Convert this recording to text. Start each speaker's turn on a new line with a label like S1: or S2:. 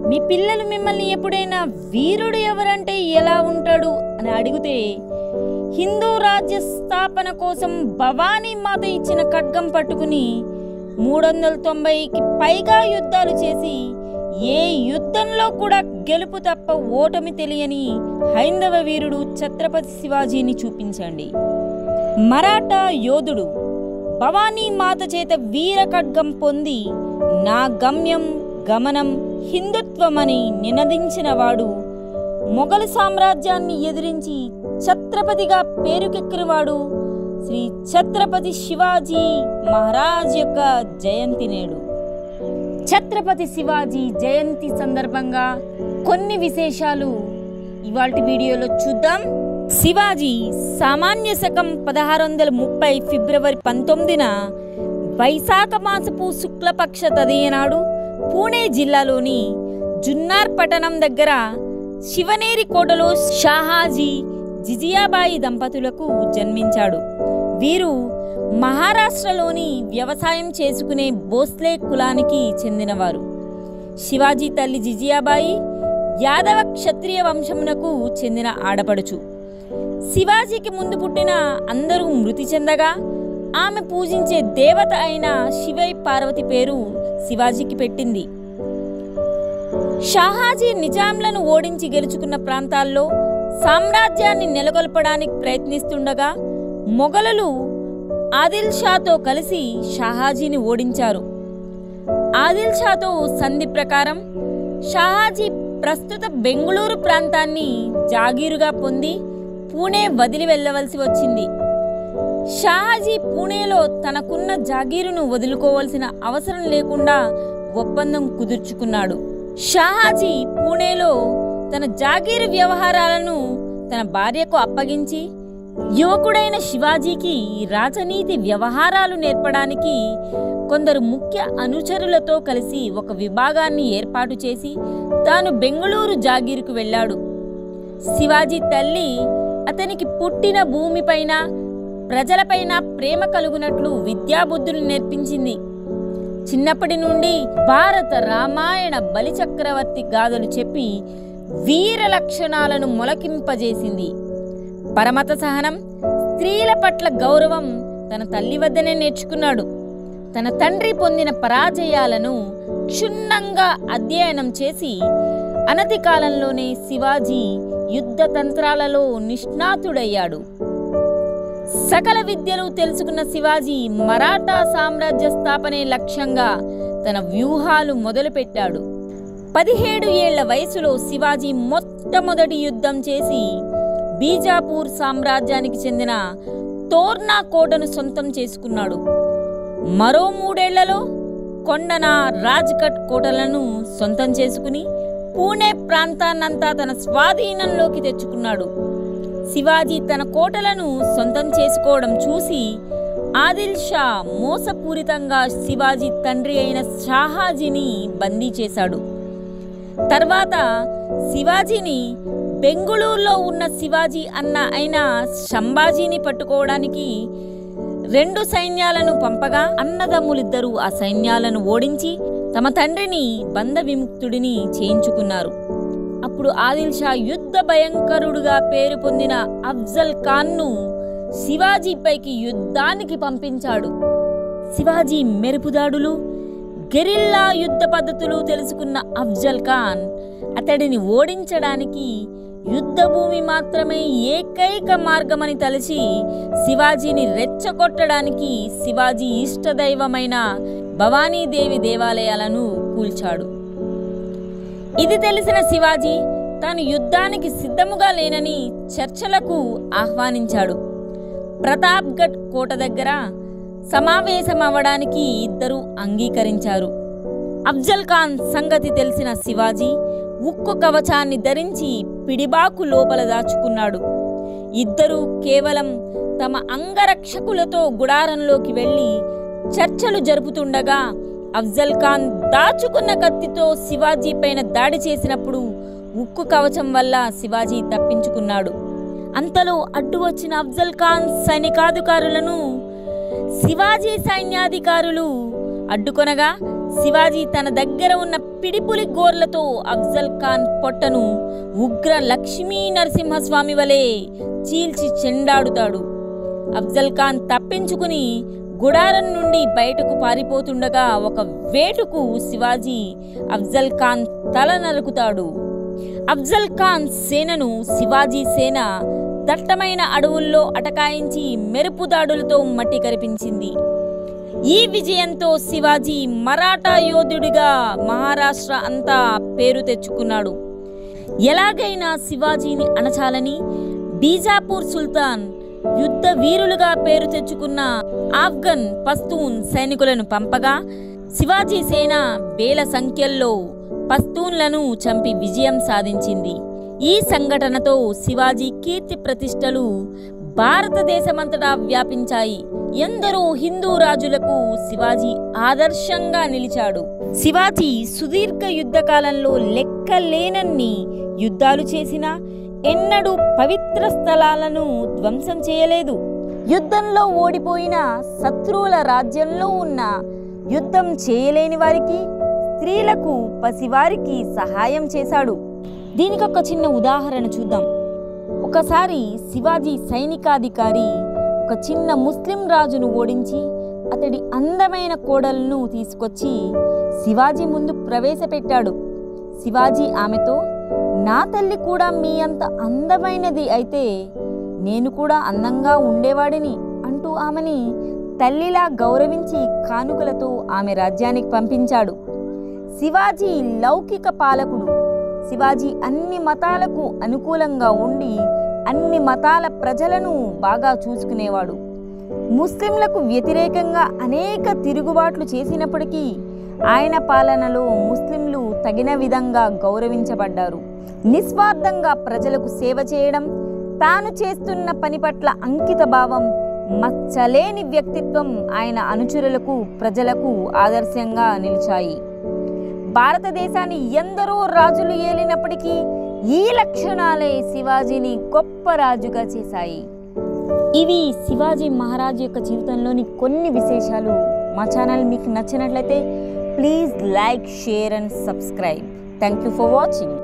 S1: మీ పిల్లలు మిమ్మల్ని ఎప్పుడైనా వీరుడు ఎవరంటే ఎలా ఉంటాడు అని అడిగితే హిందూ రాజ్య స్థాపన కోసం భవానీ మాత ఇచ్చిన ఖడ్గం పట్టుకుని 390కి పైగా యుద్ధాలు చేసి ఏ యుద్ధంలో కూడా గెలుపు తప్ప ఓటమి తెలియని హైందవ వీరుడు ఛత్రపతి శివాజీని చూపించండి. మరాఠా యోధుడు భవానీ మాత చేత వీర ఖడ్గం పొంది నా గమ్యం గమనం హిందుత్వమని నినదించినవాడు, మొఘల్ సామ్రాజ్యాన్ని ఎదిరించి ఛత్రపతిగా పేరుకెక్కినవాడు శ్రీ ఛత్రపతి శివాజీ మహారాజ్ యొక్క జయంతి నేడు. ఛత్రపతి శివాజీ జయంతి సందర్భంగా కొన్ని విశేషాలు ఇవాల్టి వీడియోలో చూద్దాం. శివాజీ సామాన్య శకం 1630 ఫిబ్రవరి 19న వైశాఖ మాసపు శుక్లపక్ష తదియనాడు పూణే జిల్లాలోని జున్నార్ పట్టణం దగ్గర శివనేరి కోటలో షాహాజీ జిజియాబాయి దంపతులకు జన్మించాడు. వీరు మహారాష్ట్రలోని వ్యవసాయం చేసుకునే భోస్లే కులానికి చెందినవారు. శివాజీ తల్లి జిజియాబాయి యాదవ క్షత్రియ వంశమునకు చెందిన ఆడపడుచు. శివాజీకి ముందు పుట్టిన అందరూ మృతి చెందగా ఆమె పూజించే దేవత అయిన శివై పార్వతి పేరు శివాజీకి పెట్టింది. షాహాజీ నిజాంలను ఓడించి గెలుచుకున్న ప్రాంతాల్లో సామ్రాజ్యాన్ని నెలకొల్పడానికి ప్రయత్నిస్తుండగా మొఘలులు ఆదిల్ షాతో కలిసి షాహాజీని ఓడించారు. ఆదిల్ షాతో సంధి ప్రకారం షాహాజీ ప్రస్తుత బెంగుళూరు ప్రాంతాన్ని జాగీరుగా పొంది పూణే వదిలి వెళ్ళవలసి వచ్చింది. షాహాజీ పూణేలో తనకున్న జాగీరును వదులుకోవలసిన అవసరం లేకుండా ఒప్పందం కుదుర్చుకున్నాడు. షాహాజీ పూణేలో తన జాగీరు వ్యవహారాలను తన భార్యకు అప్పగించి యువకుడైన శివాజీకి రాజనీతి వ్యవహారాలు నేర్పడానికి కొందరు ముఖ్య అనుచరులతో కలిసి ఒక విభాగాన్ని ఏర్పాటు చేసి తాను బెంగుళూరు జాగీరుకు వెళ్ళాడు. శివాజీ తల్లి అతనికి పుట్టిన భూమిపైన ప్రజలపైన ప్రేమ కలుగునట్లు విద్యాబుద్ధులు నేర్పించింది. చిన్నప్పటి నుండి భారత రామాయణ బలిచక్రవర్తి గాథలు చెప్పి వీర లక్షణాలను మొలకింపజేసింది. పరమత సహనం, స్త్రీల పట్ల గౌరవం తన తల్లి వద్దనే నేర్చుకున్నాడు. తన తండ్రి పొందిన పరాజయాలను క్షుణ్ణంగా అధ్యయనం చేసి అనతి కాలంలోనే శివాజీ యుద్ధ తంత్రాలలో నిష్ణాతుడయ్యాడు. సకల విద్యలు తెలుసుకున్న శివాజీ మరాఠా సామ్రాజ్య స్థాపనే లక్ష్యంగా తన వ్యూహాలు మొదలుపెట్టాడు. 17 ఏళ్ల వయసులో శివాజీ మొట్టమొదటి యుద్ధం చేసి బీజాపూర్ సామ్రాజ్యానికి చెందిన తోర్నా కోటను సొంతం చేసుకున్నాడు. మరో 3 ఏళ్లలో కొండన, రాజ్ఘట్ కోటలను సొంతం చేసుకుని పూణే ప్రాంతాన్నంతా తన స్వాధీనంలోకి తెచ్చుకున్నాడు. శివాజీ తన కోటలను సొంతం చేసుకోవడం చూసి ఆదిల్ షా మోసపూరితంగా శివాజీ తండ్రి అయిన షాహాజీని బందీ చేశాడు. తర్వాత శివాజీని బెంగుళూరులో ఉన్న శివాజీ అన్న అయిన సంభాజీని పట్టుకోవడానికి 2 సైన్యాలను పంపగా అన్నదమ్ములిద్దరూ ఆ సైన్యాలను ఓడించి తమ తండ్రిని బంధ విముక్తుడిని చేయించుకున్నారు. అప్పుడు ఆదిల్ షా యుద్ధ భయంకరుడుగా పేరు పొందిన అఫ్జల్ ఖాన్ను శివాజీపైకి యుద్ధానికి పంపించాడు. శివాజీ మెరుపుదాడులు, గెరిల్లా యుద్ధ పద్ధతులు తెలుసుకున్న అఫ్జల్ ఖాన్ అతడిని ఓడించడానికి యుద్ధభూమి మాత్రమే ఏకైక మార్గమని తలచి శివాజీని రెచ్చగొట్టడానికి శివాజీ ఇష్టదైవమైన భవానీదేవి దేవాలయాలను కూల్చాడు. ఇది తెలిసిన శివాజీ తాను యుద్ధానికి సిద్ధముగా లేనని చర్చలకు ఆహ్వానించాడు. ప్రతాప్గఢ్ కోట దగ్గర సమావేశమవ్వడానికి ఇద్దరు అంగీకరించారు. అఫ్జల్ ఖాన్ సంగతి తెలిసిన శివాజీ ఉక్కు కవచాన్ని ధరించి పిడిబాకు లోపల దాచుకున్నాడు. ఇద్దరూ కేవలం తమ అంగరక్షకులతో గుడారంలోకి వెళ్ళి చర్చలు జరుపుతుండగా అఫ్జల్ ఖాన్ దాచుకున్న కత్తితో శివాజీ పైన దాడి చేసినప్పుడు ఉక్కు కవచం వల్ల శివాజీ తప్పించుకున్నాడు. అంతలో అడ్డు వచ్చిన అఫ్జల్ ఖాన్ సైనికాధికారులను శివాజీ సైన్యాధికారులు అడ్డుకొనగా శివాజీ తన దగ్గర ఉన్న పిడిపులి గోర్లతో అఫ్జల్ ఖాన్ పొట్టను ఉగ్ర లక్ష్మీ నరసింహస్వామి వలె చీల్చి చెండాడుతాడు. అఫ్జల్ ఖాన్ తప్పించుకుని గుడారం నుండి బయటకు పారిపోతుండగా ఒక వేటుకు శివాజీ అఫ్జల్ ఖాన్ తల నరుకుతాడు. అఫ్జల్ ఖాన్ సేనను శివాజీ సేన దట్టమైన అడవుల్లో అటకాయించి మెరుపు దాడులతో మట్టి కరిపించింది. ఈ విజయంతో శివాజీ మరాఠా యోధుడిగా మహారాష్ట్ర అంతా పేరు తెచ్చుకున్నాడు. ఎలాగైనా శివాజీని అణచాలని బీజాపూర్ సుల్తాన్ యుద్ధ వీరులుగా పేరు తెచ్చుకున్న ఆఫ్ఘన్ పస్తూన్ సైనికులను పంపగా శివాజీ సేన వేల సంఖ్యల్లో పస్తూన్లను చంపి విజయం సాధించింది. ఈ సంఘటనతో శివాజీ కీర్తి ప్రతిష్టలు భారతదేశమంతటా వ్యాపించాయి. ఎందరో హిందూ రాజులకు శివాజీ ఆదర్శంగా నిలిచాడు. శివాజీ సుదీర్ఘ యుద్ధ కాలంలో లెక్కలేనన్ని యుద్ధాలు చేసినా ఎన్నడూ పవిత్ర స్థలాలను ధ్వంసం చేయలేదు. యుద్ధంలో ఓడిపోయిన శత్రువుల రాజ్యంలో ఉన్న యుద్ధం చేయలేని వారికి, స్త్రీలకు, పసివారికి సహాయం చేశాడు. దీనికి ఒక చిన్న ఉదాహరణ చూద్దాం. ఒకసారి శివాజీ సైనికాధికారి ఒక చిన్న ముస్లిం రాజును ఓడించి అతడి అందమైన కోడలను తీసుకొచ్చి శివాజీ ముందు ప్రవేశపెట్టాడు. శివాజీ ఆమెతో, నా తల్లి కూడా మీ అంత అందమైనది అయితే నేను కూడా అందంగా ఉండేవాడిని అంటూ ఆమెని తల్లిలా గౌరవించి కానుకలతో ఆమె రాజ్యానికి పంపించాడు. శివాజీ లౌకిక పాలకుడు. శివాజీ అన్ని మతాలకు అనుకూలంగా ఉండి అన్ని మతాల ప్రజలను బాగా చూసుకునేవాడు. ముస్లింలకు వ్యతిరేకంగా అనేక తిరుగుబాట్లు చేసినప్పటికీ ఆయన పాలనలో ముస్లింలు తగిన విధంగా గౌరవించబడ్డారు. నిస్వార్థంగా ప్రజలకు సేవ చేయడం, తాను చేస్తున్న పని పట్ల అంకిత భావం, మచ్చలేని వ్యక్తిత్వం ఆయన అనుచరులకు, ప్రజలకు ఆదర్శంగా నిలిచాయి. భారతదేశాన్ని ఎందరో రాజులు ఏలినప్పటికీ ఈ లక్షణాలే శివాజీని గొప్ప రాజుగా చేశాయి. ఇవి శివాజీ మహారాజు యొక్క జీవితంలోని కొన్ని విశేషాలు. మా ఛానల్ మీకు నచ్చినట్లయితే please like, share and subscribe. Thank you for watching.